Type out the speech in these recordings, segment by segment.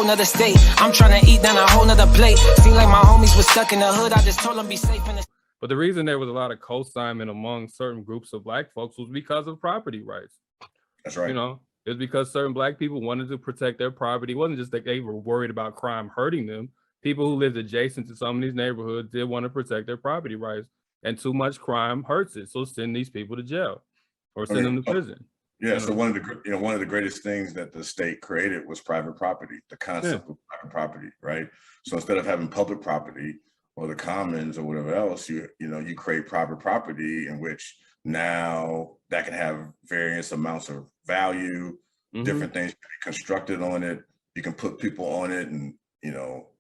nother state. I'm trying to eat down a whole nother plate. Seem like my homies was stuck in the hood. I just told them be safe in the. But the reason there was a lot of co-signing among certain groups of black folks was because of property rights. That's right. You know, it's because certain black people wanted to protect their property. It wasn't just that they were worried about crime hurting them. People who lived adjacent to some of these neighborhoods did want to protect their property rights. And too much crime hurts it. So send these people to jail or send them to prison. Yeah. So one of the greatest things that the state created was private property, the concept of private property, right? So instead of having public property or the commons or whatever else, you create private property in which now that can have various amounts of value, different things can be constructed on it. You can put people on it and,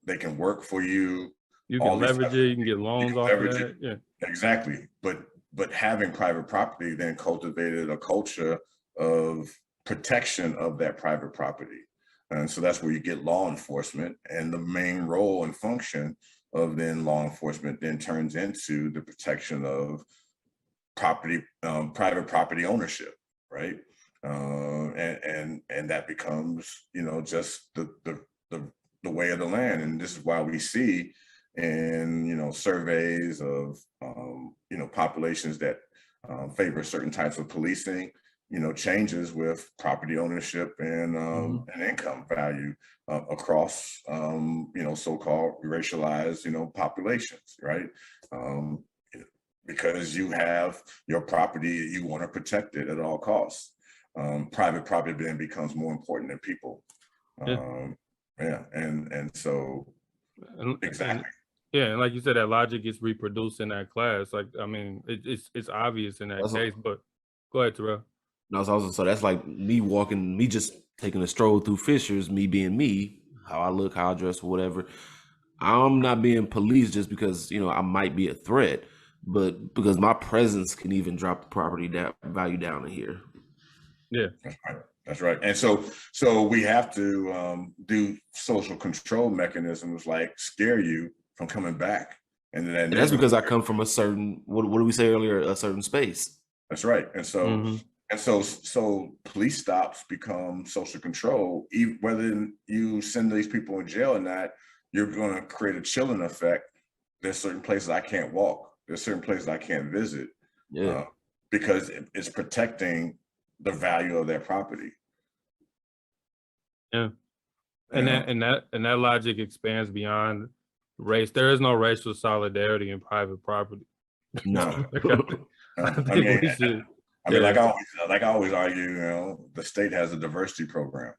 they can work for you. You can leverage it, you can get loans off of that. Yeah. Exactly. But having private property then cultivated a culture of protection of that private property. And so that's where you get law enforcement, and the main role and function of then law enforcement then turns into the protection of property, private property ownership, right? And that becomes, just the way of the land. And this is why we see in, surveys of, populations that favor certain types of policing, changes with property ownership and income value across, so-called racialized, populations, right? Because you have your property, you want to protect it at all costs. Private property then becomes more important than people. And so exactly. And like you said, that logic is reproduced in that class. Like, I mean, it's obvious in that case. But go ahead, Terrell. No, so that's like me just taking a stroll through Fishers, me being me, how I look, how I dress, whatever. I'm not being policed just because I might be a threat, but because my presence can even drop the property value down in here. Yeah, that's right. And so we have to do social control mechanisms like scare you from coming back. And that's because I come from a certain, what did we say earlier, a certain space. That's right. And so so police stops become social control. Even whether you send these people in jail or not, you're going to create a chilling effect. There's certain places I can't walk. There's certain places I can't visit. Because it's protecting the value of their property. Yeah. And that logic expands beyond race. There is no racial solidarity in private property. No. I think we should. I mean, like I always argue, the state has a diversity program.